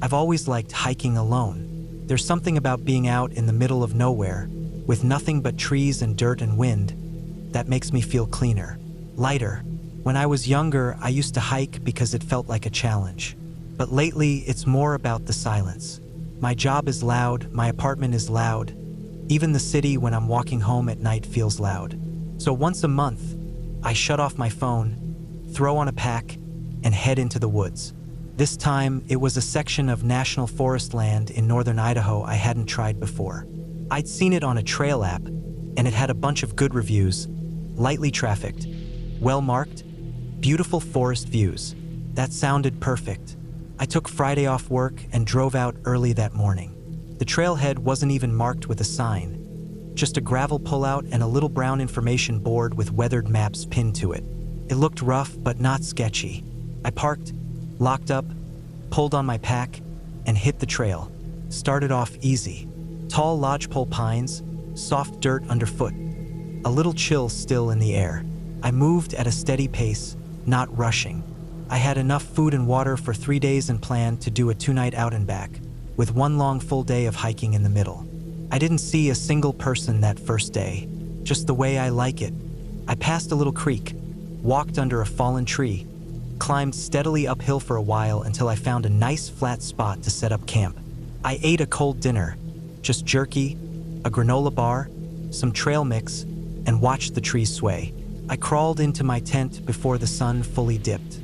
I've always liked hiking alone. There's something about being out in the middle of nowhere, with nothing but trees and dirt and wind, that makes me feel cleaner, lighter. When I was younger, I used to hike because it felt like a challenge. But lately, it's more about the silence. My job is loud, my apartment is loud. Even the city when I'm walking home at night feels loud. So once a month, I shut off my phone, throw on a pack, and head into the woods. This time, it was a section of national forest land in northern Idaho I hadn't tried before. I'd seen it on a trail app, and it had a bunch of good reviews, lightly trafficked, well-marked, beautiful forest views. That sounded perfect. I took Friday off work and drove out early that morning. The trailhead wasn't even marked with a sign, just a gravel pullout and a little brown information board with weathered maps pinned to it. It looked rough but not sketchy. I parked, locked up, pulled on my pack, and hit the trail. Started off easy. Tall lodgepole pines, soft dirt underfoot, a little chill still in the air. I moved at a steady pace, not rushing. I had enough food and water for 3 days and planned to do a 2-night out and back, with one long full day of hiking in the middle. I didn't see a single person that first day, just the way I like it. I passed a little creek, walked under a fallen tree, climbed steadily uphill for a while until I found a nice flat spot to set up camp. I ate a cold dinner, just jerky, a granola bar, some trail mix, and watched the trees sway. I crawled into my tent before the sun fully dipped.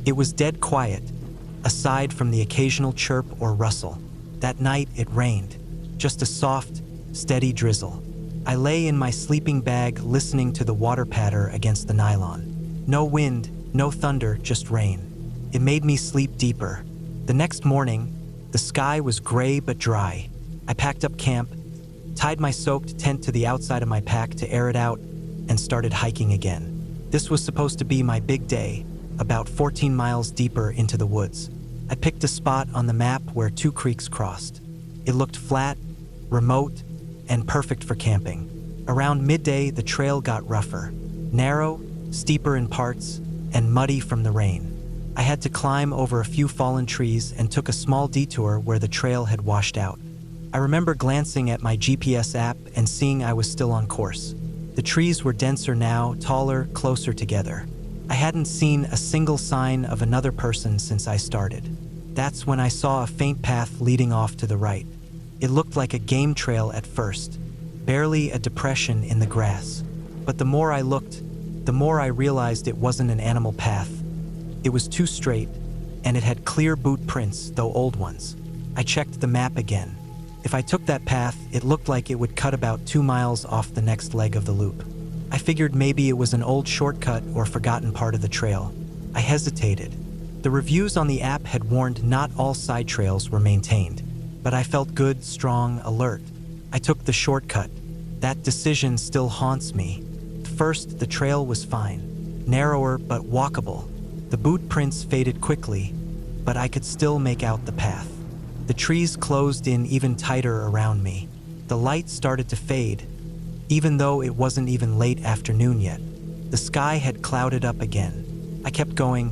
It was dead quiet, aside from the occasional chirp or rustle. That night it rained, just a soft, steady drizzle. I lay in my sleeping bag listening to the water patter against the nylon. No wind, no thunder, just rain. It made me sleep deeper. The next morning, the sky was gray but dry. I packed up camp, tied my soaked tent to the outside of my pack to air it out, and started hiking again. This was supposed to be my big day, about 14 miles deeper into the woods. I picked a spot on the map where 2 creeks crossed. It looked flat, remote, and perfect for camping. Around midday, the trail got rougher, narrow, steeper in parts, and muddy from the rain. I had to climb over a few fallen trees and took a small detour where the trail had washed out. I remember glancing at my GPS app and seeing I was still on course. The trees were denser now, taller, closer together. I hadn't seen a single sign of another person since I started. That's when I saw a faint path leading off to the right. It looked like a game trail at first, barely a depression in the grass. But the more I looked, the more I realized it wasn't an animal path. It was too straight, and it had clear boot prints, though old ones. I checked the map again. If I took that path, it looked like it would cut about 2 miles off the next leg of the loop. I figured maybe it was an old shortcut or forgotten part of the trail. I hesitated. The reviews on the app had warned not all side trails were maintained, but I felt good, strong, alert. I took the shortcut. That decision still haunts me. First, the trail was fine, narrower but walkable. The boot prints faded quickly, but I could still make out the path. The trees closed in even tighter around me. The light started to fade, even though it wasn't even late afternoon yet. The sky had clouded up again. I kept going,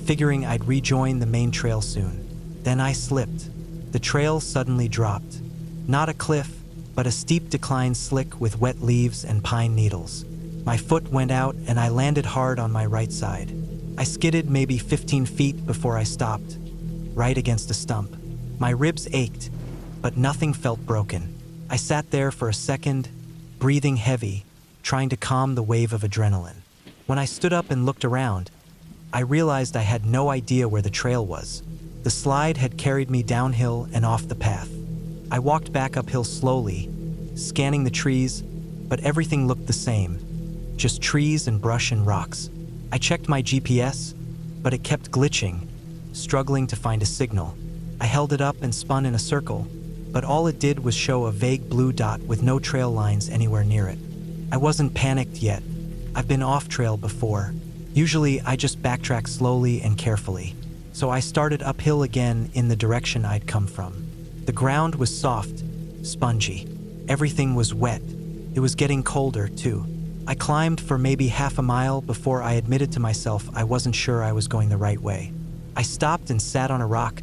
figuring I'd rejoin the main trail soon. Then I slipped. The trail suddenly dropped. Not a cliff, but a steep decline slick with wet leaves and pine needles. My foot went out and I landed hard on my right side. I skidded maybe 15 feet before I stopped, right against a stump. My ribs ached, but nothing felt broken. I sat there for a second, breathing heavy, trying to calm the wave of adrenaline. When I stood up and looked around, I realized I had no idea where the trail was. The slide had carried me downhill and off the path. I walked back uphill slowly, scanning the trees, but everything looked the same, just trees and brush and rocks. I checked my GPS, but it kept glitching, struggling to find a signal. I held it up and spun in a circle, but all it did was show a vague blue dot with no trail lines anywhere near it. I wasn't panicked yet. I've been off trail before. Usually I just backtrack slowly and carefully. So I started uphill again in the direction I'd come from. The ground was soft, spongy. Everything was wet. It was getting colder too. I climbed for maybe half a mile before I admitted to myself I wasn't sure I was going the right way. I stopped and sat on a rock,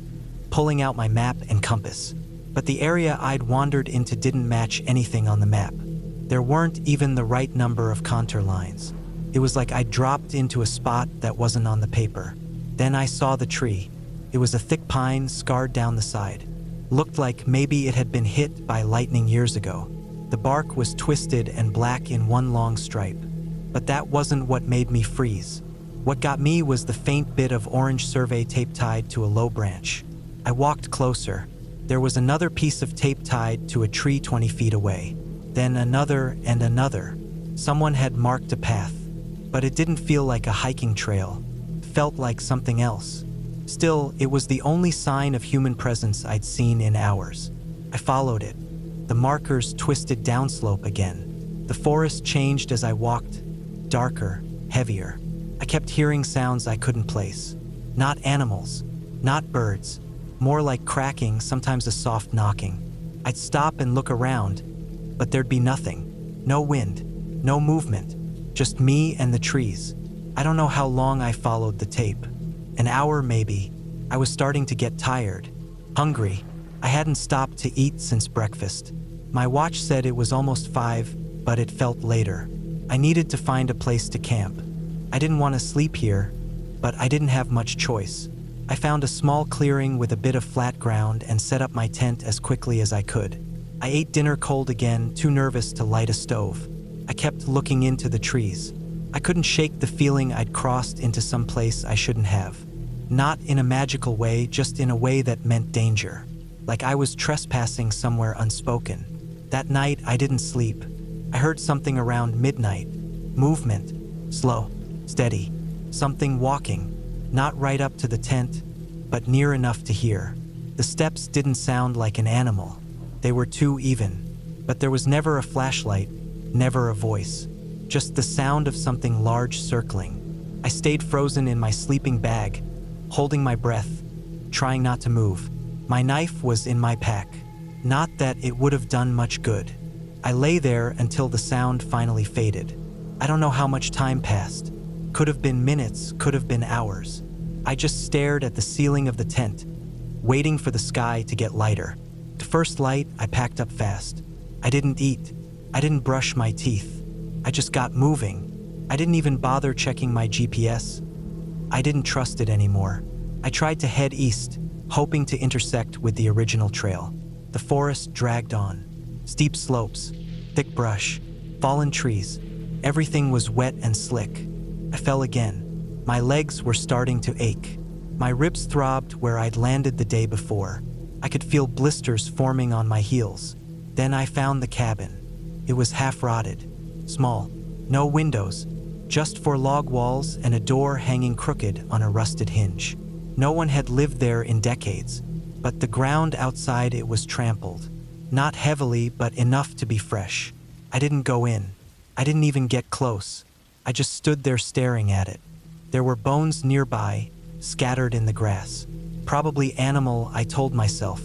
pulling out my map and compass. But the area I'd wandered into didn't match anything on the map. There weren't even the right number of contour lines. It was like I'd dropped into a spot that wasn't on the paper. Then I saw the tree. It was a thick pine scarred down the side. Looked like maybe it had been hit by lightning years ago. The bark was twisted and black in one long stripe. But that wasn't what made me freeze. What got me was the faint bit of orange survey tape tied to a low branch. I walked closer. There was another piece of tape tied to a tree 20 feet away. Then another and another. Someone had marked a path. But it didn't feel like a hiking trail. It felt like something else. Still, it was the only sign of human presence I'd seen in hours. I followed it. The markers twisted downslope again. The forest changed as I walked. Darker, heavier. I kept hearing sounds I couldn't place. Not animals, not birds. More like cracking, sometimes a soft knocking. I'd stop and look around, but there'd be nothing. No wind, no movement, just me and the trees. I don't know how long I followed the tape. An hour maybe. I was starting to get tired, hungry. I hadn't stopped to eat since breakfast. My watch said it was almost 5, but it felt later. I needed to find a place to camp. I didn't want to sleep here, but I didn't have much choice. I found a small clearing with a bit of flat ground and set up my tent as quickly as I could. I ate dinner cold again, too nervous to light a stove. I kept looking into the trees. I couldn't shake the feeling I'd crossed into some place I shouldn't have. Not in a magical way, just in a way that meant danger. Like I was trespassing somewhere unspoken. That night, I didn't sleep. I heard something around midnight. Movement. Slow. Steady. Something walking. Not right up to the tent, but near enough to hear. The steps didn't sound like an animal. They were too even. But there was never a flashlight, never a voice. Just the sound of something large circling. I stayed frozen in my sleeping bag, holding my breath, trying not to move. My knife was in my pack. Not that it would have done much good. I lay there until the sound finally faded. I don't know how much time passed. Could have been minutes, could have been hours. I just stared at the ceiling of the tent, waiting for the sky to get lighter. The first light, I packed up fast. I didn't eat. I didn't brush my teeth. I just got moving. I didn't even bother checking my GPS. I didn't trust it anymore. I tried to head east, hoping to intersect with the original trail. The forest dragged on. Steep slopes, thick brush, fallen trees. Everything was wet and slick. I fell again. My legs were starting to ache. My ribs throbbed where I'd landed the day before. I could feel blisters forming on my heels. Then I found the cabin. It was half-rotted, small, no windows, just 4 log walls and a door hanging crooked on a rusted hinge. No one had lived there in decades, but the ground outside it was trampled. Not heavily, but enough to be fresh. I didn't go in. I didn't even get close. I just stood there staring at it. There were bones nearby, scattered in the grass. Probably animal, I told myself.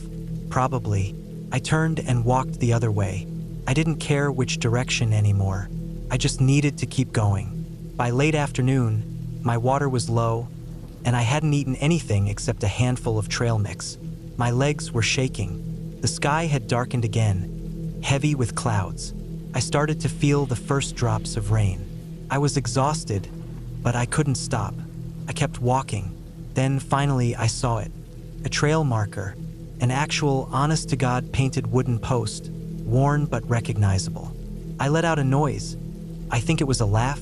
Probably. I turned and walked the other way. I didn't care which direction anymore. I just needed to keep going. By late afternoon, my water was low, and I hadn't eaten anything except a handful of trail mix. My legs were shaking. The sky had darkened again, heavy with clouds. I started to feel the first drops of rain. I was exhausted, but I couldn't stop. I kept walking. Then finally I saw it. A trail marker. An actual, honest-to-God painted wooden post, worn but recognizable. I let out a noise. I think it was a laugh,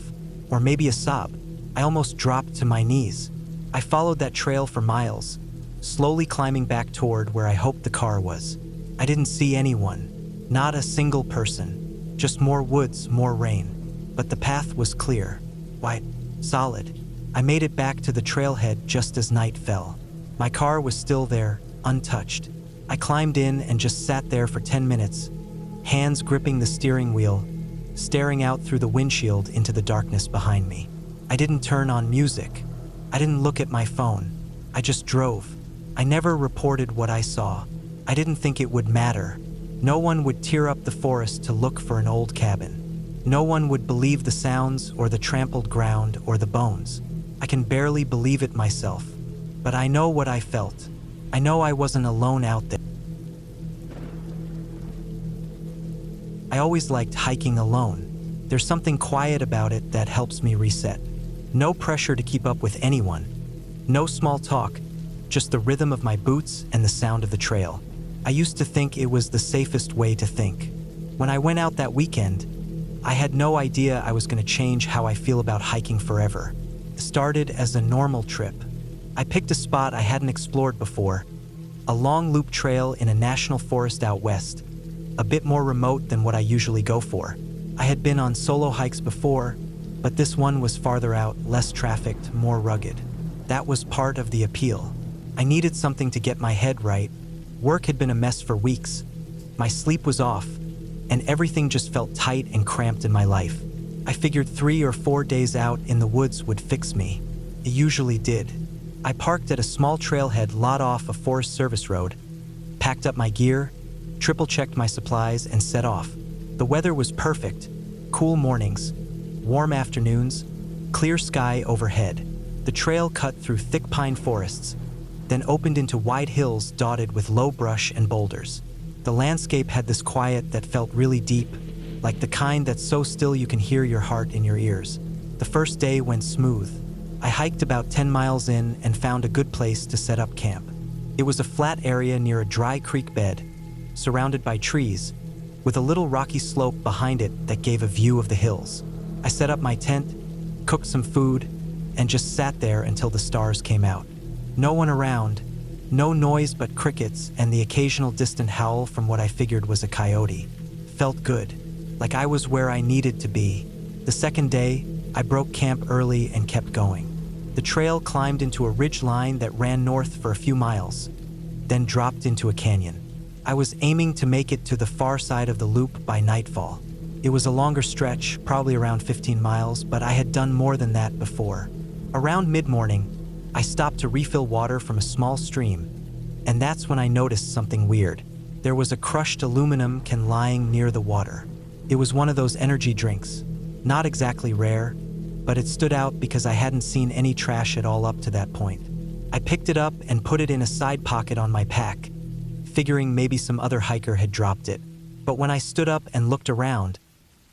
or maybe a sob. I almost dropped to my knees. I followed that trail for miles, slowly climbing back toward where I hoped the car was. I didn't see anyone, not a single person, just more woods, more rain. But the path was clear, white, solid. I made it back to the trailhead just as night fell. My car was still there, untouched. I climbed in and just sat there for 10 minutes, hands gripping the steering wheel, staring out through the windshield into the darkness behind me. I didn't turn on music. I didn't look at my phone. I just drove. I never reported what I saw. I didn't think it would matter. No one would tear up the forest to look for an old cabin. No one would believe the sounds or the trampled ground or the bones. I can barely believe it myself. But I know what I felt. I know I wasn't alone out there. I always liked hiking alone. There's something quiet about it that helps me reset. No pressure to keep up with anyone. No small talk, just the rhythm of my boots and the sound of the trail. I used to think it was the safest way to think. When I went out that weekend, I had no idea I was going to change how I feel about hiking forever. It started as a normal trip. I picked a spot I hadn't explored before, a long loop trail in a national forest out west, a bit more remote than what I usually go for. I had been on solo hikes before, but this one was farther out, less trafficked, more rugged. That was part of the appeal. I needed something to get my head right. Work had been a mess for weeks. My sleep was off, and everything just felt tight and cramped in my life. I figured 3 or 4 days out in the woods would fix me. It usually did. I parked at a small trailhead lot off a Forest Service road, packed up my gear, triple-checked my supplies, and set off. The weather was perfect. Cool mornings, warm afternoons, clear sky overhead. The trail cut through thick pine forests, then opened into wide hills dotted with low brush and boulders. The landscape had this quiet that felt really deep, like the kind that's so still you can hear your heart in your ears. The first day went smooth. I hiked about 10 miles in and found a good place to set up camp. It was a flat area near a dry creek bed, surrounded by trees, with a little rocky slope behind it that gave a view of the hills. I set up my tent, cooked some food, and just sat there until the stars came out. No one around, no noise but crickets and the occasional distant howl from what I figured was a coyote. Felt good, like I was where I needed to be. The second day, I broke camp early and kept going. The trail climbed into a ridge line that ran north for a few miles, then dropped into a canyon. I was aiming to make it to the far side of the loop by nightfall. It was a longer stretch, probably around 15 miles, but I had done more than that before. Around mid-morning, I stopped to refill water from a small stream, and that's when I noticed something weird. There was a crushed aluminum can lying near the water. It was one of those energy drinks, not exactly rare, but it stood out because I hadn't seen any trash at all up to that point. I picked it up and put it in a side pocket on my pack, figuring maybe some other hiker had dropped it. But when I stood up and looked around,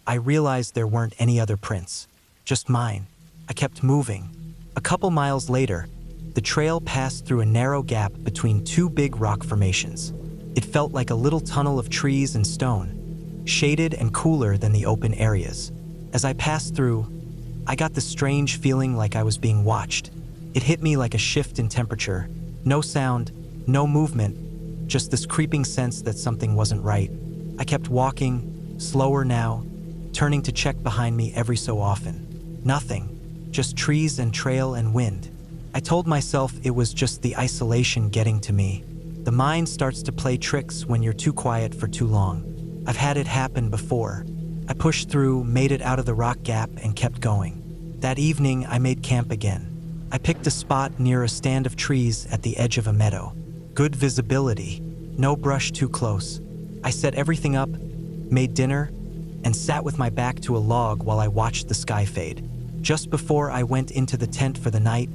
I realized there weren't any other prints, just mine. I kept moving. A couple miles later, the trail passed through a narrow gap between two big rock formations. It felt like a little tunnel of trees and stone, shaded and cooler than the open areas. As I passed through, I got the strange feeling like I was being watched. It hit me like a shift in temperature. No sound, no movement, just this creeping sense that something wasn't right. I kept walking, slower now, turning to check behind me every so often. Nothing, just trees and trail and wind. I told myself it was just the isolation getting to me. The mind starts to play tricks when you're too quiet for too long. I've had it happen before. I pushed through, made it out of the rock gap, and kept going. That evening, I made camp again. I picked a spot near a stand of trees at the edge of a meadow. Good visibility, no brush too close. I set everything up, made dinner, and sat with my back to a log while I watched the sky fade. Just before I went into the tent for the night,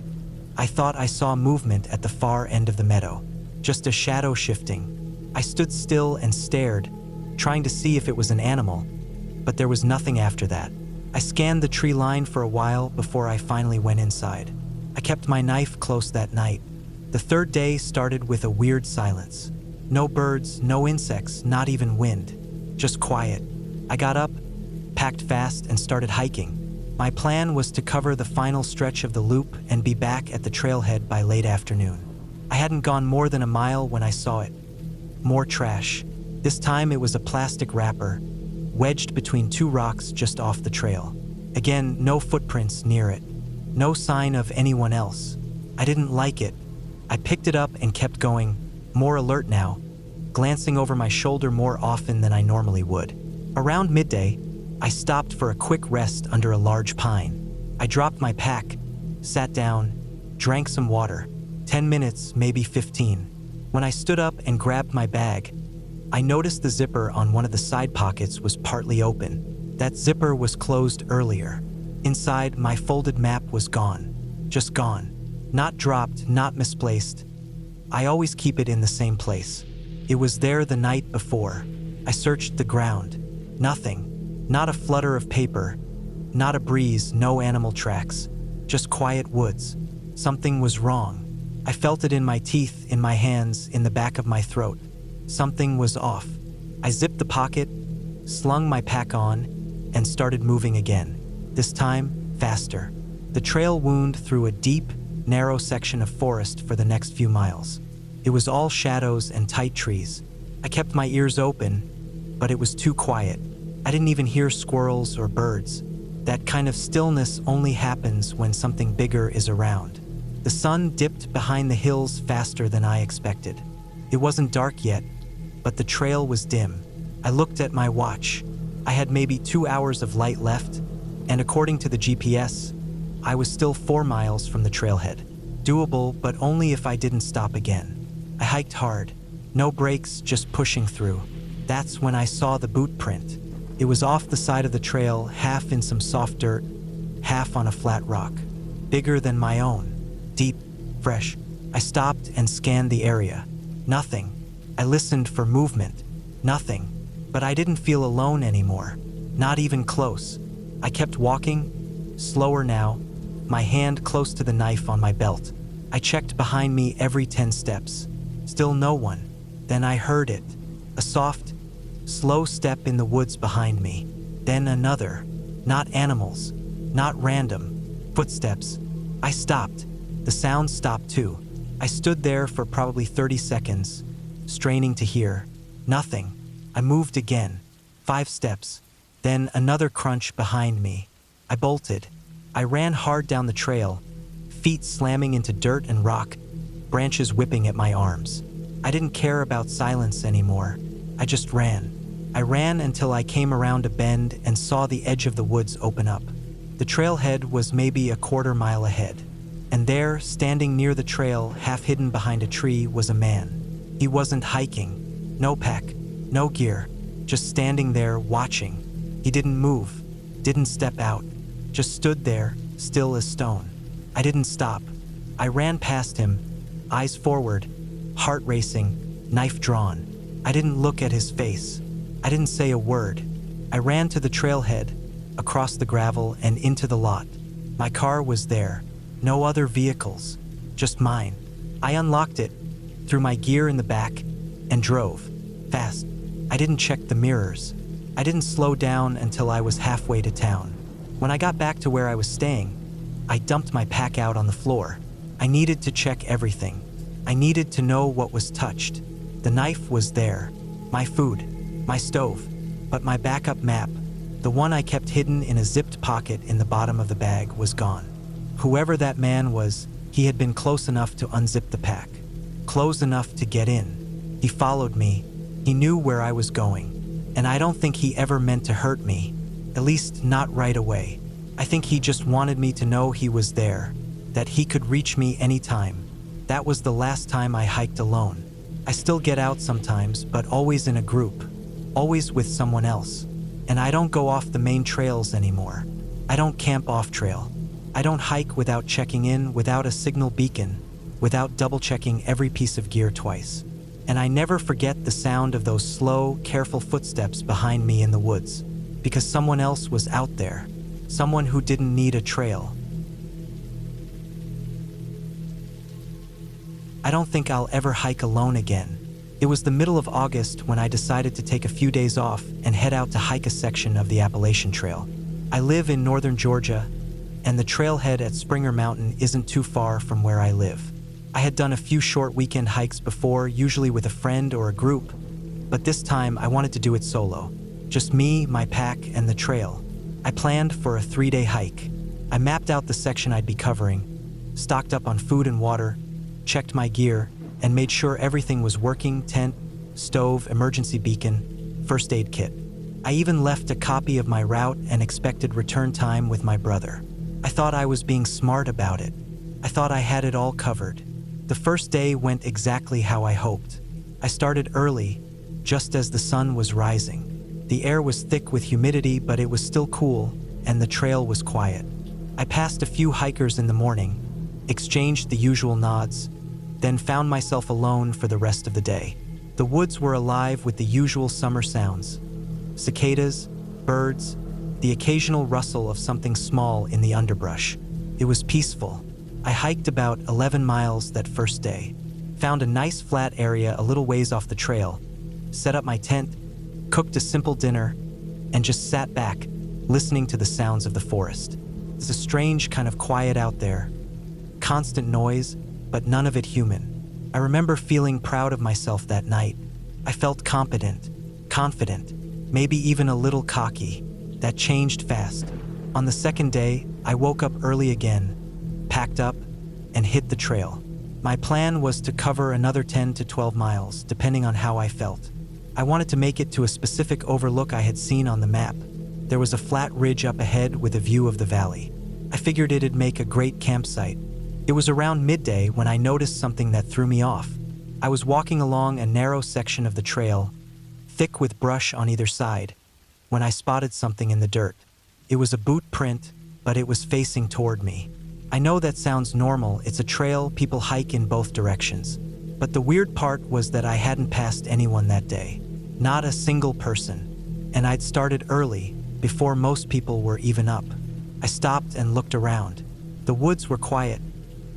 I thought I saw movement at the far end of the meadow, just a shadow shifting. I stood still and stared, trying to see if it was an animal, but there was nothing after that. I scanned the tree line for a while before I finally went inside. I kept my knife close that night. The third day started with a weird silence. No birds, no insects, not even wind. Just quiet. I got up, packed fast, and started hiking. My plan was to cover the final stretch of the loop and be back at the trailhead by late afternoon. I hadn't gone more than a mile when I saw it. More trash. This time it was a plastic wrapper, wedged between two rocks just off the trail. Again, no footprints near it. No sign of anyone else. I didn't like it. I picked it up and kept going, more alert now, glancing over my shoulder more often than I normally would. Around midday, I stopped for a quick rest under a large pine. I dropped my pack, sat down, drank some water. 10 minutes, maybe 15. When I stood up and grabbed my bag, I noticed the zipper on one of the side pockets was partly open. That zipper was closed earlier. Inside, my folded map was gone. Just gone. Not dropped, not misplaced. I always keep it in the same place. It was there the night before. I searched the ground. Nothing. Not a flutter of paper. Not a breeze, no animal tracks. Just quiet woods. Something was wrong. I felt it in my teeth, in my hands, in the back of my throat. Something was off. I zipped the pocket, slung my pack on, and started moving again. This time, faster. The trail wound through a deep, narrow section of forest for the next few miles. It was all shadows and tight trees. I kept my ears open, but it was too quiet. I didn't even hear squirrels or birds. That kind of stillness only happens when something bigger is around. The sun dipped behind the hills faster than I expected. It wasn't dark yet, but the trail was dim. I looked at my watch. I had maybe 2 hours of light left, and according to the GPS, I was still 4 miles from the trailhead. Doable, but only if I didn't stop again. I hiked hard. No brakes, just pushing through. That's when I saw the boot print. It was off the side of the trail, half in some soft dirt, half on a flat rock. Bigger than my own. Deep, fresh. I stopped and scanned the area. Nothing. I listened for movement. Nothing. But I didn't feel alone anymore. Not even close. I kept walking, slower now, my hand close to the knife on my belt. I checked behind me every 10 steps. Still no one. Then I heard it. A soft, slow step in the woods behind me. Then another. Not animals. Not random. Footsteps. I stopped. The sound stopped too. I stood there for probably 30 seconds, straining to hear. Nothing. I moved again. 5 steps. Then another crunch behind me. I bolted. I ran hard down the trail, feet slamming into dirt and rock, branches whipping at my arms. I didn't care about silence anymore. I just ran. I ran until I came around a bend and saw the edge of the woods open up. The trailhead was maybe a quarter mile ahead. And there, standing near the trail, half hidden behind a tree, was a man. He wasn't hiking. No pack. No gear. Just standing there, watching. He didn't move. Didn't step out. Just stood there, still as stone. I didn't stop. I ran past him, eyes forward, heart racing, knife drawn. I didn't look at his face. I didn't say a word. I ran to the trailhead, across the gravel and into the lot. My car was there. No other vehicles. Just mine. I unlocked it, threw my gear in the back, and drove. Fast. I didn't check the mirrors. I didn't slow down until I was halfway to town. When I got back to where I was staying, I dumped my pack out on the floor. I needed to check everything. I needed to know what was touched. The knife was there. My food. My stove. But my backup map, the one I kept hidden in a zipped pocket in the bottom of the bag, was gone. Whoever that man was, he had been close enough to unzip the pack. Close enough to get in. He followed me. He knew where I was going. And I don't think he ever meant to hurt me. At least not right away. I think he just wanted me to know he was there, that he could reach me anytime. That was the last time I hiked alone. I still get out sometimes, but always in a group. Always with someone else. And I don't go off the main trails anymore. I don't camp off trail. I don't hike without checking in, without a signal beacon, without double-checking every piece of gear twice. And I never forget the sound of those slow, careful footsteps behind me in the woods. Because someone else was out there. Someone who didn't need a trail. I don't think I'll ever hike alone again. It was the middle of August when I decided to take a few days off and head out to hike a section of the Appalachian Trail. I live in northern Georgia, and the trailhead at Springer Mountain isn't too far from where I live. I had done a few short weekend hikes before, usually with a friend or a group, but this time I wanted to do it solo. Just me, my pack, and the trail. I planned for a 3-day hike. I mapped out the section I'd be covering, stocked up on food and water, checked my gear, and made sure everything was working: tent, stove, emergency beacon, first aid kit. I even left a copy of my route and expected return time with my brother. I thought I was being smart about it. I thought I had it all covered. The first day went exactly how I hoped. I started early, just as the sun was rising. The air was thick with humidity, but it was still cool, and the trail was quiet. I passed a few hikers in the morning, exchanged the usual nods, then found myself alone for the rest of the day. The woods were alive with the usual summer sounds: cicadas, birds, the occasional rustle of something small in the underbrush. It was peaceful. I hiked about 11 miles that first day, found a nice flat area a little ways off the trail, set up my tent, cooked a simple dinner, and just sat back, listening to the sounds of the forest. There's a strange kind of quiet out there. Constant noise, but none of it human. I remember feeling proud of myself that night. I felt competent, confident, maybe even a little cocky. That changed fast. On the second day, I woke up early again, packed up, and hit the trail. My plan was to cover another 10 to 12 miles, depending on how I felt. I wanted to make it to a specific overlook I had seen on the map. There was a flat ridge up ahead with a view of the valley. I figured it'd make a great campsite. It was around midday when I noticed something that threw me off. I was walking along a narrow section of the trail, thick with brush on either side, when I spotted something in the dirt. It was a boot print, but it was facing toward me. I know that sounds normal. It's a trail people hike in both directions. But the weird part was that I hadn't passed anyone that day. Not a single person. And I'd started early, before most people were even up. I stopped and looked around. The woods were quiet,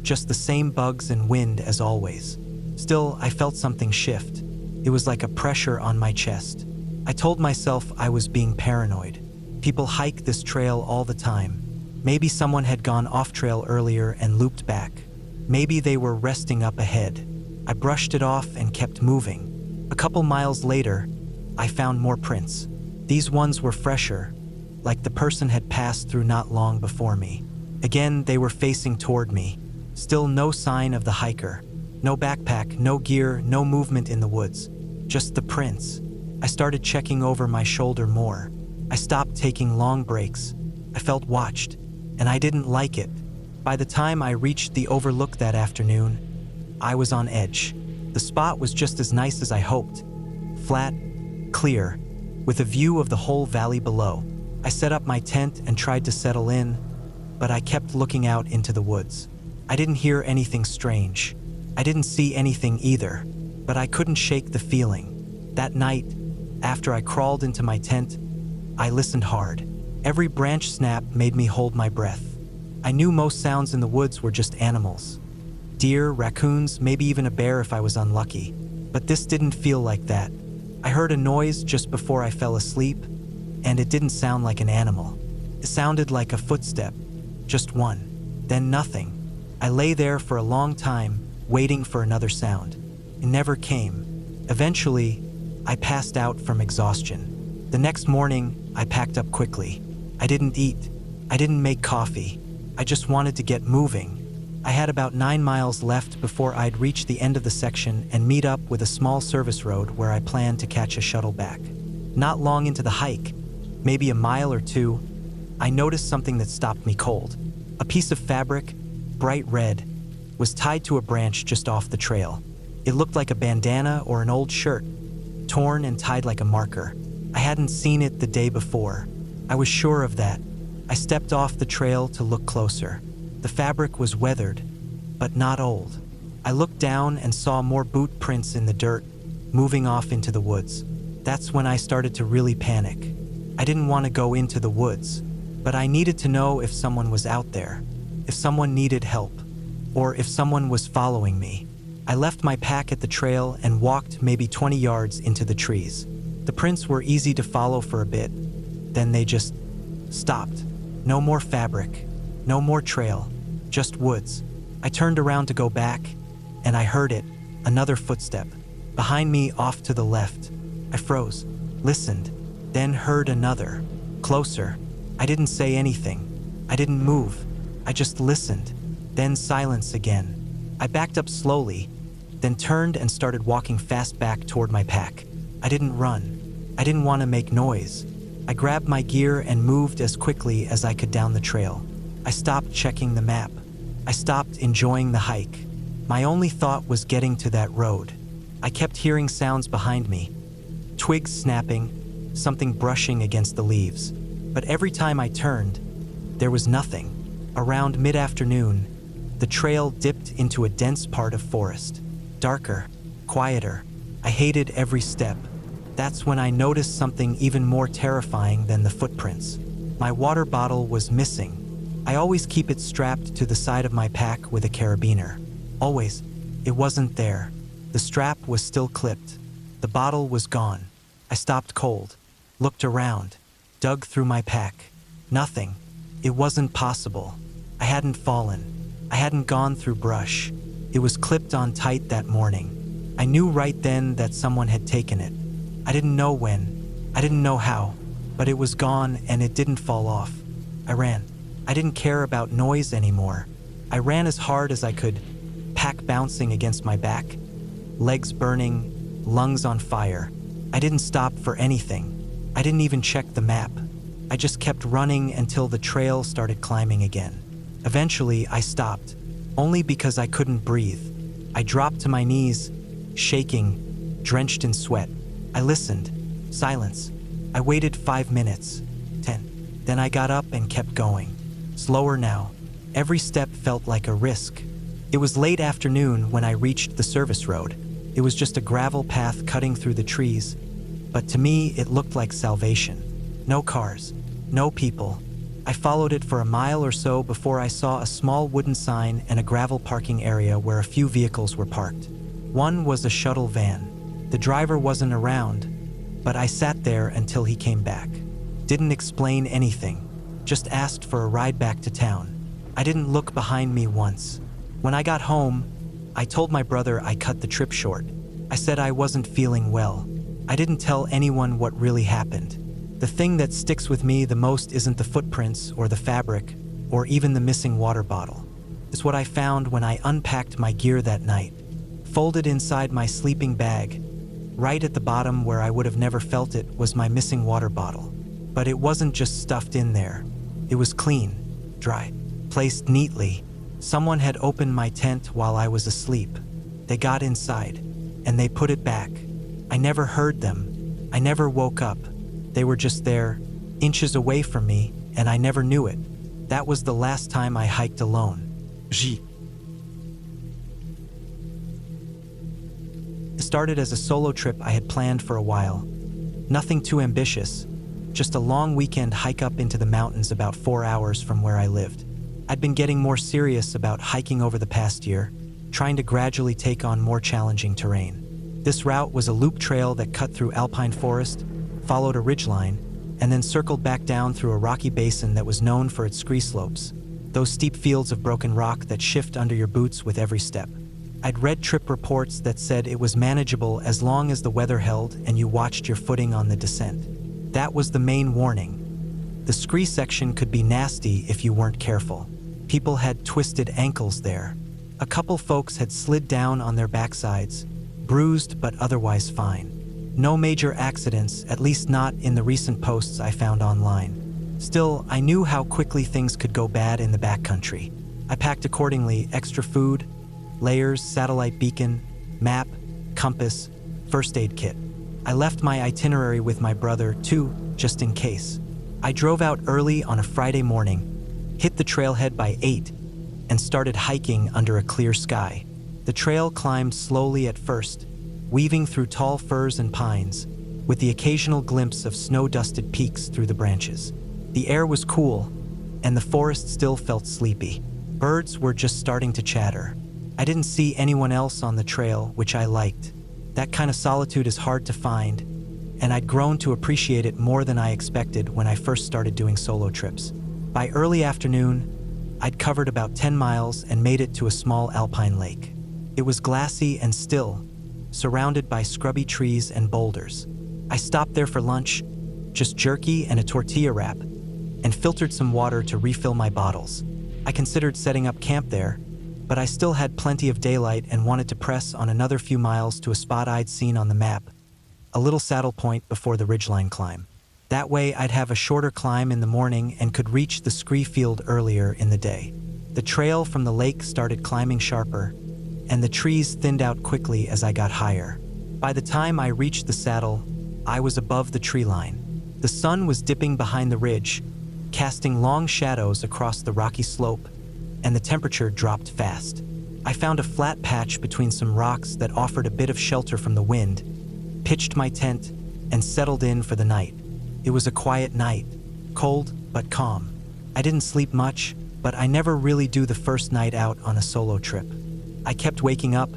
just the same bugs and wind as always. Still, I felt something shift. It was like a pressure on my chest. I told myself I was being paranoid. People hike this trail all the time. Maybe someone had gone off trail earlier and looped back. Maybe they were resting up ahead. I brushed it off and kept moving. A couple miles later, I found more prints. These ones were fresher, like the person had passed through not long before me. Again, they were facing toward me. Still no sign of the hiker. No backpack, no gear, no movement in the woods. Just the prints. I started checking over my shoulder more. I stopped taking long breaks. I felt watched, and I didn't like it. By the time I reached the overlook that afternoon, I was on edge. The spot was just as nice as I hoped. Flat, clear, with a view of the whole valley below. I set up my tent and tried to settle in, but I kept looking out into the woods. I didn't hear anything strange. I didn't see anything either, but I couldn't shake the feeling. That night, after I crawled into my tent, I listened hard. Every branch snap made me hold my breath. I knew most sounds in the woods were just animals. Deer, raccoons, maybe even a bear if I was unlucky. But this didn't feel like that. I heard a noise just before I fell asleep, and it didn't sound like an animal. It sounded like a footstep, just one, then nothing. I lay there for a long time, waiting for another sound. It never came. Eventually, I passed out from exhaustion. The next morning, I packed up quickly. I didn't eat. I didn't make coffee. I just wanted to get moving. I had about 9 miles left before I'd reach the end of the section and meet up with a small service road where I planned to catch a shuttle back. Not long into the hike, maybe a mile or two, I noticed something that stopped me cold. A piece of fabric, bright red, was tied to a branch just off the trail. It looked like a bandana or an old shirt, torn and tied like a marker. I hadn't seen it the day before. I was sure of that. I stepped off the trail to look closer. The fabric was weathered, but not old. I looked down and saw more boot prints in the dirt, moving off into the woods. That's when I started to really panic. I didn't want to go into the woods, but I needed to know if someone was out there, if someone needed help, or if someone was following me. I left my pack at the trail and walked maybe 20 yards into the trees. The prints were easy to follow for a bit, then they just stopped. No more fabric, no more trail, just woods. I turned around to go back, and I heard it, another footstep. Behind me off to the left. I froze, listened, then heard another, closer. I didn't say anything. I didn't move. I just listened. Then silence again. I backed up slowly, then turned and started walking fast back toward my pack. I didn't run. I didn't want to make noise. I grabbed my gear and moved as quickly as I could down the trail. I stopped checking the map. I stopped enjoying the hike. My only thought was getting to that road. I kept hearing sounds behind me. Twigs snapping, something brushing against the leaves. But every time I turned, there was nothing. Around mid-afternoon, The trail dipped into a dense part of forest. Darker, quieter. I hated every step. That's when I noticed something even more terrifying than the footprints. My water bottle was missing. I always keep it strapped to the side of my pack with a carabiner. Always. It wasn't there. The strap was still clipped. The bottle was gone. I stopped cold, looked around, dug through my pack. Nothing. It wasn't possible. I hadn't fallen. I hadn't gone through brush. It was clipped on tight that morning. I knew right then that someone had taken it. I didn't know when. I didn't know how. But it was gone and it didn't fall off. I ran. I didn't care about noise anymore. I ran as hard as I could, pack bouncing against my back, legs burning, lungs on fire. I didn't stop for anything. I didn't even check the map. I just kept running until the trail started climbing again. Eventually, I stopped, only because I couldn't breathe. I dropped to my knees, shaking, drenched in sweat. I listened. Silence. I waited 5 minutes, 10. Then I got up and kept going. Slower now. Every step felt like a risk. It was late afternoon when I reached the service road. It was just a gravel path cutting through the trees, but to me it looked like salvation. No cars, no people. I followed it for a mile or so before I saw a small wooden sign and a gravel parking area where a few vehicles were parked. One was a shuttle van. The driver wasn't around, but I sat there until he came back. Didn't explain anything, just asked for a ride back to town. I didn't look behind me once. When I got home, I told my brother I cut the trip short. I said I wasn't feeling well. I didn't tell anyone what really happened. The thing that sticks with me the most isn't the footprints or the fabric or even the missing water bottle. It's what I found when I unpacked my gear that night. Folded inside my sleeping bag, right at the bottom where I would have never felt it, was my missing water bottle. But it wasn't just stuffed in there. It was clean, dry, placed neatly. Someone had opened my tent while I was asleep. They got inside, and they put it back. I never heard them. I never woke up. They were just there, inches away from me, and I never knew it. That was the last time I hiked alone. It started as a solo trip I had planned for a while. Nothing too ambitious, just a long weekend hike up into the mountains about 4 hours from where I lived. I'd been getting more serious about hiking over the past year, trying to gradually take on more challenging terrain. This route was a loop trail that cut through alpine forest, followed a ridgeline, and then circled back down through a rocky basin that was known for its scree slopes, those steep fields of broken rock that shift under your boots with every step. I'd read trip reports that said it was manageable as long as the weather held and you watched your footing on the descent. That was the main warning. The scree section could be nasty if you weren't careful. People had twisted ankles there. A couple folks had slid down on their backsides, bruised but otherwise fine. No major accidents, at least not in the recent posts I found online. Still, I knew how quickly things could go bad in the backcountry. I packed accordingly: extra food, layers, satellite beacon, map, compass, first aid kit. I left my itinerary with my brother, too, just in case. I drove out early on a Friday morning, hit the trailhead by 8, and started hiking under a clear sky. The trail climbed slowly at first, weaving through tall firs and pines, with the occasional glimpse of snow-dusted peaks through the branches. The air was cool, and the forest still felt sleepy. Birds were just starting to chatter. I didn't see anyone else on the trail, which I liked. That kind of solitude is hard to find, and I'd grown to appreciate it more than I expected when I first started doing solo trips. By early afternoon, I'd covered about 10 miles and made it to a small alpine lake. It was glassy and still, surrounded by scrubby trees and boulders. I stopped there for lunch, just jerky and a tortilla wrap, and filtered some water to refill my bottles. I considered setting up camp there, but I still had plenty of daylight and wanted to press on another few miles to a spot I'd seen on the map, a little saddle point before the ridgeline climb. That way I'd have a shorter climb in the morning and could reach the scree field earlier in the day. The trail from the lake started climbing sharper, and the trees thinned out quickly as I got higher. By the time I reached the saddle, I was above the tree line. The sun was dipping behind the ridge, casting long shadows across the rocky slope, and the temperature dropped fast. I found a flat patch between some rocks that offered a bit of shelter from the wind, pitched my tent, and settled in for the night. It was a quiet night, cold but calm. I didn't sleep much, but I never really do the first night out on a solo trip. I kept waking up,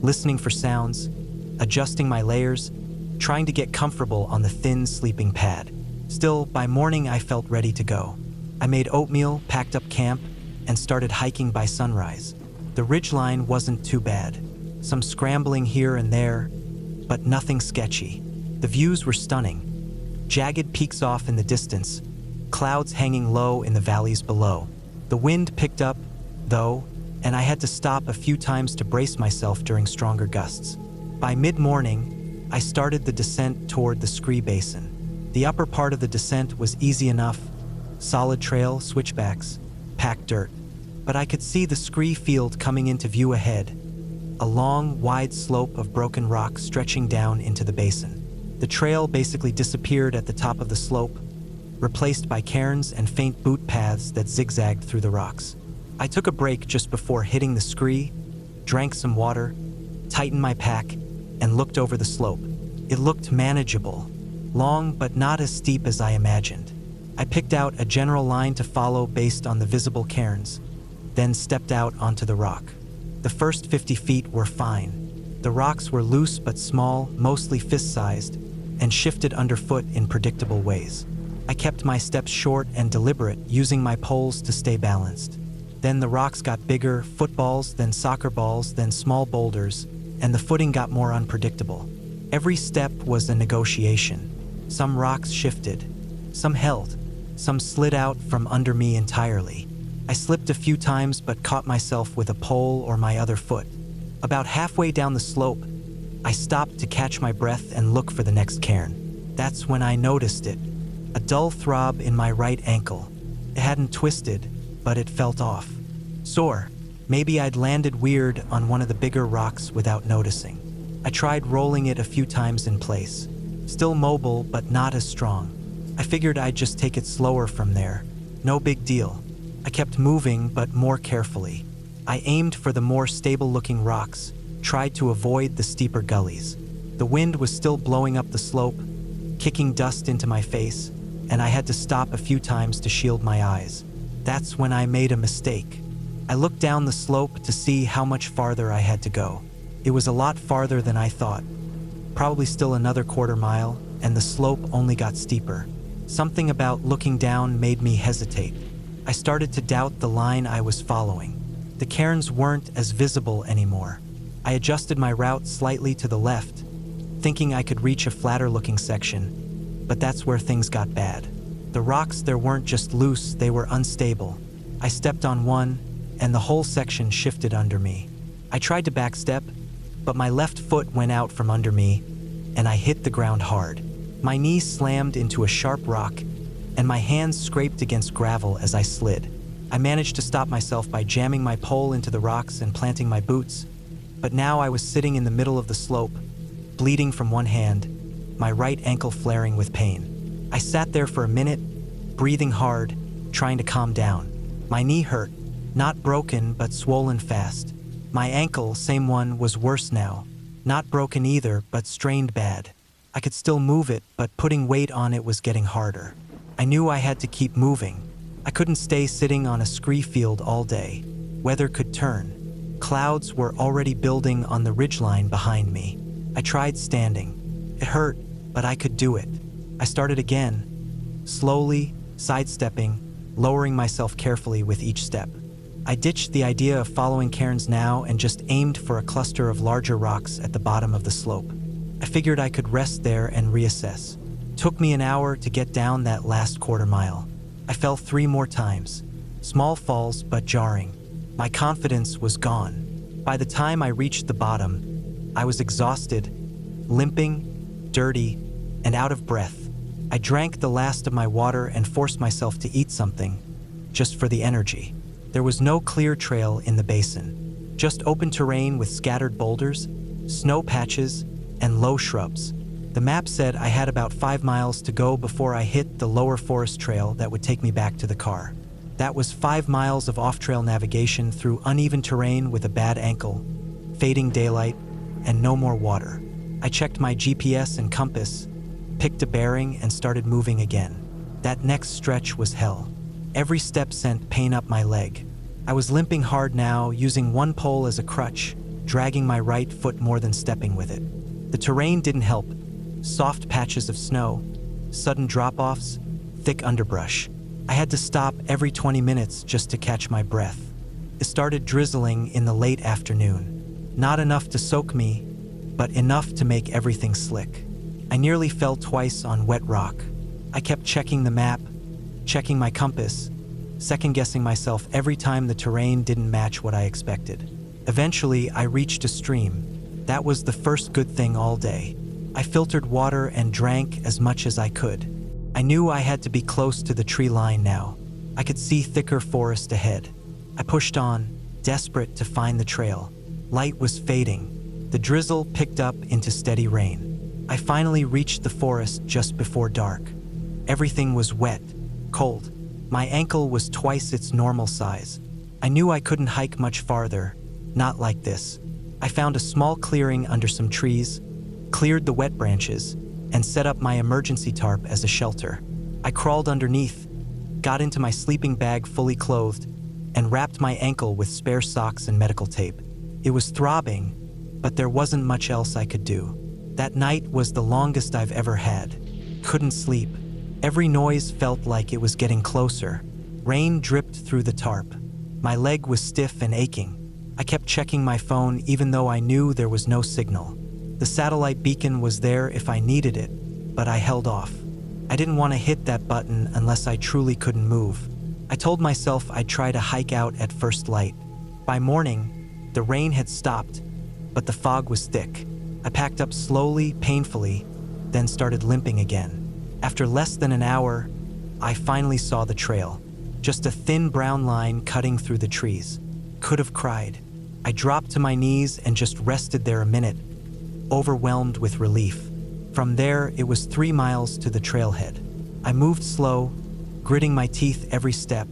listening for sounds, adjusting my layers, trying to get comfortable on the thin sleeping pad. Still, by morning I felt ready to go. I made oatmeal, packed up camp, and started hiking by sunrise. The ridgeline wasn't too bad. Some scrambling here and there, but nothing sketchy. The views were stunning. Jagged peaks off in the distance, clouds hanging low in the valleys below. The wind picked up, though, and I had to stop a few times to brace myself during stronger gusts. By mid-morning, I started the descent toward the Scree Basin. The upper part of the descent was easy enough, solid trail, switchbacks, packed dirt. But I could see the Scree field coming into view ahead, a long, wide slope of broken rock stretching down into the basin. The trail basically disappeared at the top of the slope, replaced by cairns and faint boot paths that zigzagged through the rocks. I took a break just before hitting the Scree, drank some water, tightened my pack, and looked over the slope. It looked manageable, long but not as steep as I imagined. I picked out a general line to follow based on the visible cairns, then stepped out onto the rock. The first 50 feet were fine. The rocks were loose but small, mostly fist-sized, and shifted underfoot in predictable ways. I kept my steps short and deliberate, using my poles to stay balanced. Then the rocks got bigger, footballs, then soccer balls, then small boulders, and the footing got more unpredictable. Every step was a negotiation. Some rocks shifted, some held, some slid out from under me entirely. I slipped a few times but caught myself with a pole or my other foot. About halfway down the slope, I stopped to catch my breath and look for the next cairn. That's when I noticed it, a dull throb in my right ankle. It hadn't twisted, but it felt off. Sore. Maybe I'd landed weird on one of the bigger rocks without noticing. I tried rolling it a few times in place. Still mobile, but not as strong. I figured I'd just take it slower from there. No big deal. I kept moving, but more carefully. I aimed for the more stable-looking rocks, tried to avoid the steeper gullies. The wind was still blowing up the slope, kicking dust into my face, and I had to stop a few times to shield my eyes. That's when I made a mistake. I looked down the slope to see how much farther I had to go. It was a lot farther than I thought. Probably still another quarter mile, and the slope only got steeper. Something about looking down made me hesitate. I started to doubt the line I was following. The cairns weren't as visible anymore. I adjusted my route slightly to the left, thinking I could reach a flatter-looking section, but that's where things got bad. The rocks there weren't just loose, they were unstable. I stepped on one, and the whole section shifted under me. I tried to backstep, but my left foot went out from under me, and I hit the ground hard. My knee slammed into a sharp rock, and my hands scraped against gravel as I slid. I managed to stop myself by jamming my pole into the rocks and planting my boots, but now I was sitting in the middle of the slope, bleeding from one hand, my right ankle flaring with pain. I sat there for a minute, breathing hard, trying to calm down. My knee hurt, not broken but swollen fast. My ankle, same one, was worse now. Not broken either, but strained bad. I could still move it, but putting weight on it was getting harder. I knew I had to keep moving. I couldn't stay sitting on a scree field all day. Weather could turn. Clouds were already building on the ridgeline behind me. I tried standing. It hurt, but I could do it. I started again, slowly, sidestepping, lowering myself carefully with each step. I ditched the idea of following cairns now and just aimed for a cluster of larger rocks at the bottom of the slope. I figured I could rest there and reassess. Took me an hour to get down that last quarter mile. I fell 3 more times. Small falls, but jarring. My confidence was gone. By the time I reached the bottom, I was exhausted, limping, dirty, and out of breath. I drank the last of my water and forced myself to eat something, just for the energy. There was no clear trail in the basin, just open terrain with scattered boulders, snow patches, and low shrubs. The map said I had about 5 miles to go before I hit the lower forest trail that would take me back to the car. That was 5 miles of off-trail navigation through uneven terrain with a bad ankle, fading daylight, and no more water. I checked my GPS and compass, picked a bearing, and started moving again. That next stretch was hell. Every step sent pain up my leg. I was limping hard now, using one pole as a crutch, dragging my right foot more than stepping with it. The terrain didn't help. Soft patches of snow, sudden drop-offs, thick underbrush. I had to stop every 20 minutes just to catch my breath. It started drizzling in the late afternoon. Not enough to soak me, but enough to make everything slick. I nearly fell twice on wet rock. I kept checking the map, checking my compass, second-guessing myself every time the terrain didn't match what I expected. Eventually, I reached a stream. That was the first good thing all day. I filtered water and drank as much as I could. I knew I had to be close to the tree line now. I could see thicker forest ahead. I pushed on, desperate to find the trail. Light was fading. The drizzle picked up into steady rain. I finally reached the forest just before dark. Everything was wet, cold. My ankle was twice its normal size. I knew I couldn't hike much farther, not like this. I found a small clearing under some trees, cleared the wet branches, and set up my emergency tarp as a shelter. I crawled underneath, got into my sleeping bag fully clothed, and wrapped my ankle with spare socks and medical tape. It was throbbing, but there wasn't much else I could do. That night was the longest I've ever had. Couldn't sleep. Every noise felt like it was getting closer. Rain dripped through the tarp. My leg was stiff and aching. I kept checking my phone even though I knew there was no signal. The satellite beacon was there if I needed it, but I held off. I didn't want to hit that button unless I truly couldn't move. I told myself I'd try to hike out at first light. By morning, the rain had stopped, but the fog was thick. I packed up slowly, painfully, then started limping again. After less than an hour, I finally saw the trail. Just a thin brown line cutting through the trees. Could have cried. I dropped to my knees and just rested there a minute, overwhelmed with relief. From there, it was 3 miles to the trailhead. I moved slow, gritting my teeth every step,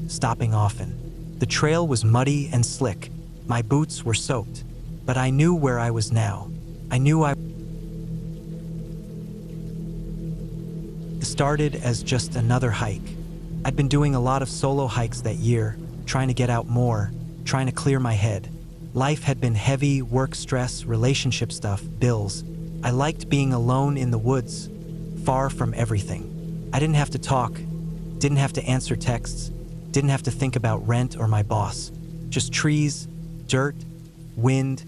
stopping often. The trail was muddy and slick. My boots were soaked, but I knew where I was now. I knew I started as just another hike. I'd been doing a lot of solo hikes that year, trying to get out more, trying to clear my head. Life had been heavy, work stress, relationship stuff, bills. I liked being alone in the woods, far from everything. I didn't have to talk, didn't have to answer texts, didn't have to think about rent or my boss. Just trees, dirt, wind,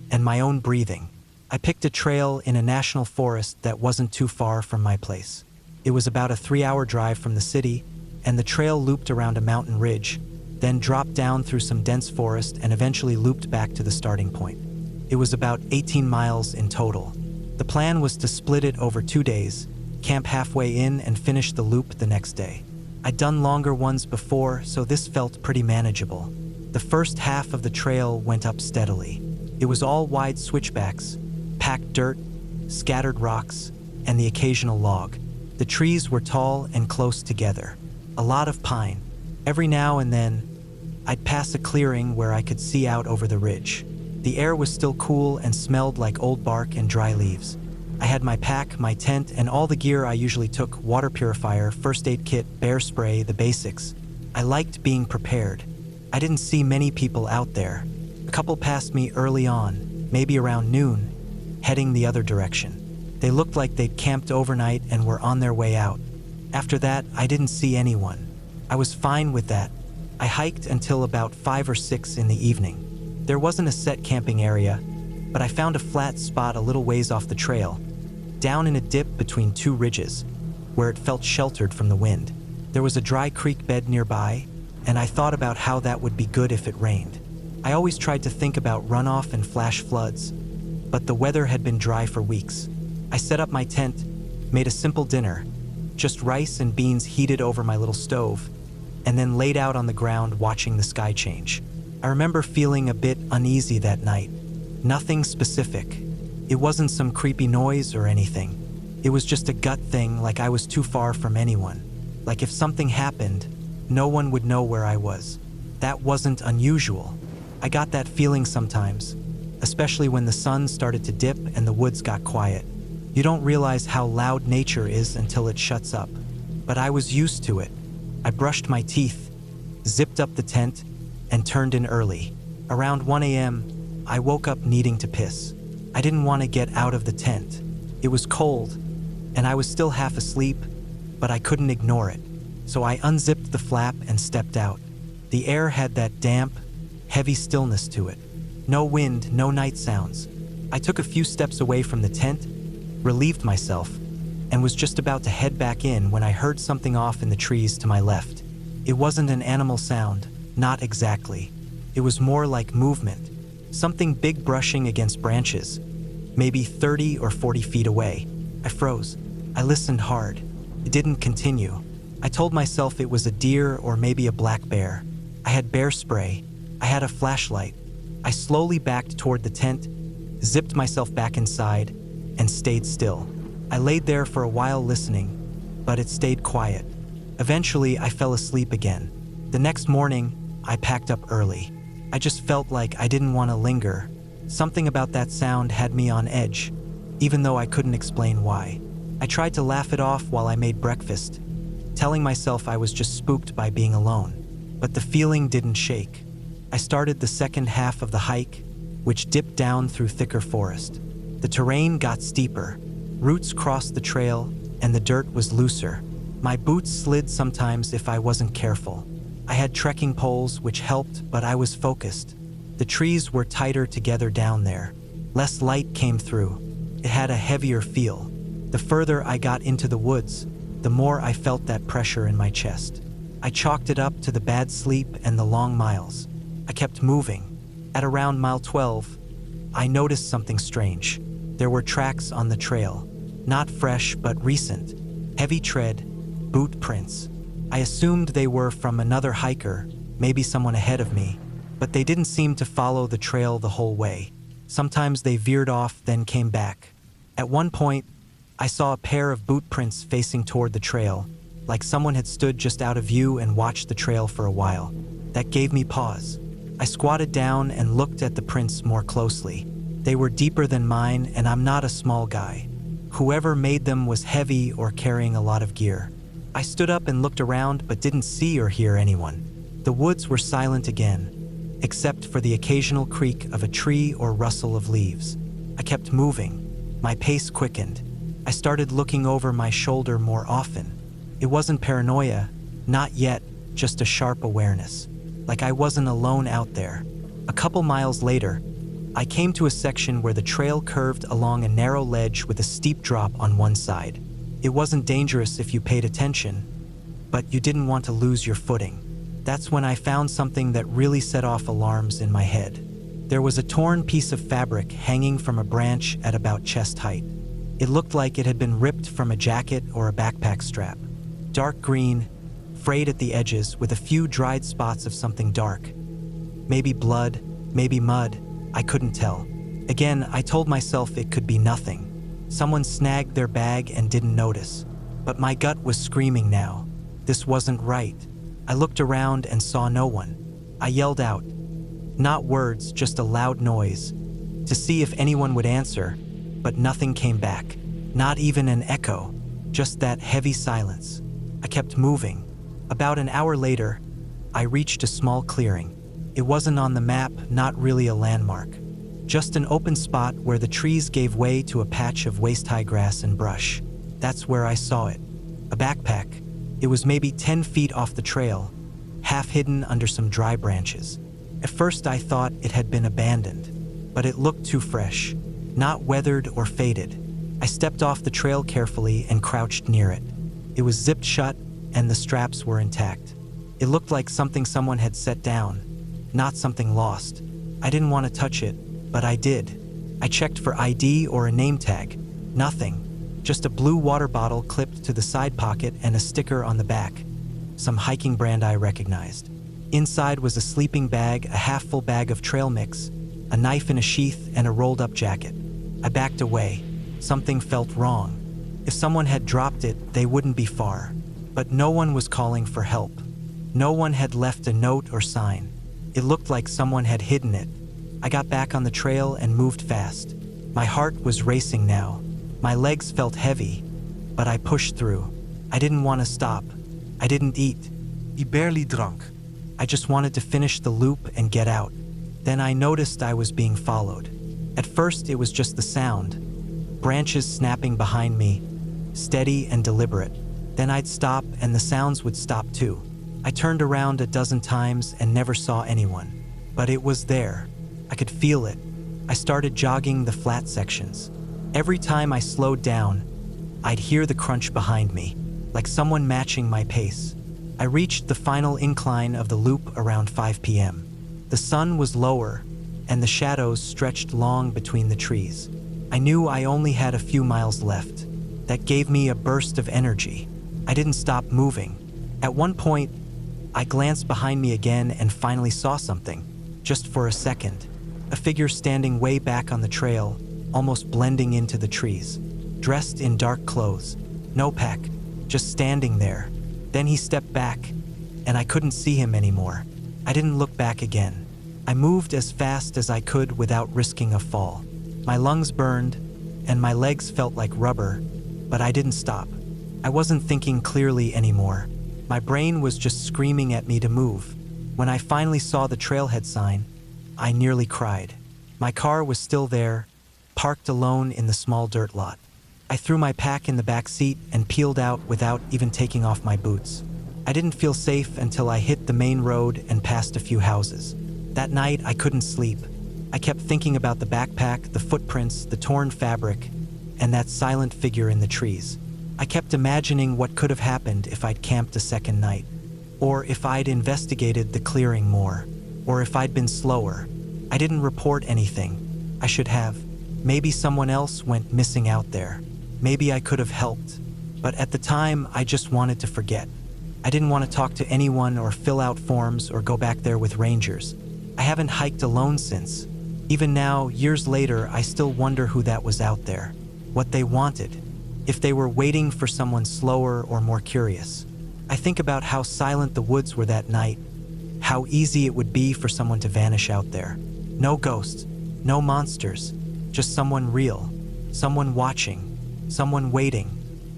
and my own breathing. I picked a trail in a national forest that wasn't too far from my place. It was about a 3-hour drive from the city, and the trail looped around a mountain ridge, then dropped down through some dense forest and eventually looped back to the starting point. It was about 18 miles in total. The plan was to split it over 2 days, camp halfway in and finish the loop the next day. I'd done longer ones before, so this felt pretty manageable. The first half of the trail went up steadily. It was all wide switchbacks, packed dirt, scattered rocks, and the occasional log. The trees were tall and close together. A lot of pine. Every now and then, I'd pass a clearing where I could see out over the ridge. The air was still cool and smelled like old bark and dry leaves. I had my pack, my tent, and all the gear I usually took: water purifier, first aid kit, bear spray, the basics. I liked being prepared. I didn't see many people out there. A couple passed me early on, maybe around noon, heading the other direction. They looked like they'd camped overnight and were on their way out. After that, I didn't see anyone. I was fine with that. I hiked until about 5 or 6 in the evening. There wasn't a set camping area, but I found a flat spot a little ways off the trail, down in a dip between 2 ridges, where it felt sheltered from the wind. There was a dry creek bed nearby, and I thought about how that would be good if it rained. I always tried to think about runoff and flash floods, but the weather had been dry for weeks. I set up my tent, made a simple dinner, just rice and beans heated over my little stove, and then laid out on the ground watching the sky change. I remember feeling a bit uneasy that night. Nothing specific. It wasn't some creepy noise or anything. It was just a gut thing, like I was too far from anyone. Like if something happened, no one would know where I was. That wasn't unusual. I got that feeling sometimes, especially when the sun started to dip and the woods got quiet. You don't realize how loud nature is until it shuts up. But I was used to it. I brushed my teeth, zipped up the tent, and turned in early. Around 1 a.m., I woke up needing to piss. I didn't want to get out of the tent. It was cold, and I was still half asleep, but I couldn't ignore it. So I unzipped the flap and stepped out. The air had that damp, heavy stillness to it. No wind, no night sounds. I took a few steps away from the tent, relieved myself, and was just about to head back in when I heard something off in the trees to my left. It wasn't an animal sound, not exactly. It was more like movement, something big brushing against branches, maybe 30 or 40 feet away. I froze. I listened hard. It didn't continue. I told myself it was a deer or maybe a black bear. I had bear spray. I had a flashlight. I slowly backed toward the tent, zipped myself back inside, and stayed still. I laid there for a while listening, but it stayed quiet. Eventually, I fell asleep again. The next morning, I packed up early. I just felt like I didn't want to linger. Something about that sound had me on edge, even though I couldn't explain why. I tried to laugh it off while I made breakfast, telling myself I was just spooked by being alone. But the feeling didn't shake. I started the second half of the hike, which dipped down through thicker forest. The terrain got steeper. Roots crossed the trail, and the dirt was looser. My boots slid sometimes if I wasn't careful. I had trekking poles, which helped, but I was focused. The trees were tighter together down there. Less light came through. It had a heavier feel. The further I got into the woods, the more I felt that pressure in my chest. I chalked it up to the bad sleep and the long miles. I kept moving. At around mile 12, I noticed something strange. There were tracks on the trail. Not fresh, but recent. Heavy tread, boot prints. I assumed they were from another hiker, maybe someone ahead of me, but they didn't seem to follow the trail the whole way. Sometimes they veered off, then came back. At one point, I saw a pair of boot prints facing toward the trail, like someone had stood just out of view and watched the trail for a while. That gave me pause. I squatted down and looked at the prints more closely. They were deeper than mine, and I'm not a small guy. Whoever made them was heavy or carrying a lot of gear. I stood up and looked around but didn't see or hear anyone. The woods were silent again, except for the occasional creak of a tree or rustle of leaves. I kept moving. My pace quickened. I started looking over my shoulder more often. It wasn't paranoia, not yet, just a sharp awareness. Like I wasn't alone out there. A couple miles later, I came to a section where the trail curved along a narrow ledge with a steep drop on one side. It wasn't dangerous if you paid attention, but you didn't want to lose your footing. That's when I found something that really set off alarms in my head. There was a torn piece of fabric hanging from a branch at about chest height. It looked like it had been ripped from a jacket or a backpack strap. Dark green, frayed at the edges with a few dried spots of something dark. Maybe blood, maybe mud. I couldn't tell. Again, I told myself it could be nothing. Someone snagged their bag and didn't notice. But my gut was screaming now. This wasn't right. I looked around and saw no one. I yelled out. Not words, just a loud noise. To see if anyone would answer, but nothing came back. Not even an echo. Just that heavy silence. I kept moving. About an hour later, I reached a small clearing. It wasn't on the map, not really a landmark. Just an open spot where the trees gave way to a patch of waist-high grass and brush. That's where I saw it. A backpack. It was maybe 10 feet off the trail, half hidden under some dry branches. At first I thought it had been abandoned, but it looked too fresh, not weathered or faded. I stepped off the trail carefully and crouched near it. It was zipped shut and the straps were intact. It looked like something someone had set down, not something lost. I didn't want to touch it, but I did. I checked for ID or a name tag. Nothing. Just a blue water bottle clipped to the side pocket and a sticker on the back. Some hiking brand I recognized. Inside was a sleeping bag, a half-full bag of trail mix, a knife in a sheath, and a rolled-up jacket. I backed away. Something felt wrong. If someone had dropped it, they wouldn't be far. But no one was calling for help. No one had left a note or sign. It looked like someone had hidden it. I got back on the trail and moved fast. My heart was racing now. My legs felt heavy, but I pushed through. I didn't want to stop. I didn't eat. He barely drunk. I just wanted to finish the loop and get out. Then I noticed I was being followed. At first, it was just the sound. Branches snapping behind me, steady and deliberate. Then I'd stop and the sounds would stop too. I turned around a dozen times and never saw anyone. But it was there. I could feel it. I started jogging the flat sections. Every time I slowed down, I'd hear the crunch behind me, like someone matching my pace. I reached the final incline of the loop around 5 p.m. The sun was lower, and the shadows stretched long between the trees. I knew I only had a few miles left. That gave me a burst of energy. I didn't stop moving. At one point, I glanced behind me again and finally saw something, just for a second. A figure standing way back on the trail, almost blending into the trees. Dressed in dark clothes, no pack, just standing there. Then he stepped back, and I couldn't see him anymore. I didn't look back again. I moved as fast as I could without risking a fall. My lungs burned, and my legs felt like rubber, but I didn't stop. I wasn't thinking clearly anymore. My brain was just screaming at me to move. When I finally saw the trailhead sign, I nearly cried. My car was still there, parked alone in the small dirt lot. I threw my pack in the back seat and peeled out without even taking off my boots. I didn't feel safe until I hit the main road and passed a few houses. That night, I couldn't sleep. I kept thinking about the backpack, the footprints, the torn fabric, and that silent figure in the trees. I kept imagining what could have happened if I'd camped a second night, or if I'd investigated the clearing more, or if I'd been slower. I didn't report anything. I should have. Maybe someone else went missing out there. Maybe I could have helped. But at the time, I just wanted to forget. I didn't want to talk to anyone or fill out forms or go back there with rangers. I haven't hiked alone since. Even now, years later, I still wonder who that was out there, what they wanted, if they were waiting for someone slower or more curious. I think about how silent the woods were that night, how easy it would be for someone to vanish out there. No ghosts, no monsters, just someone real, someone watching, someone waiting.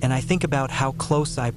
And I think about how close I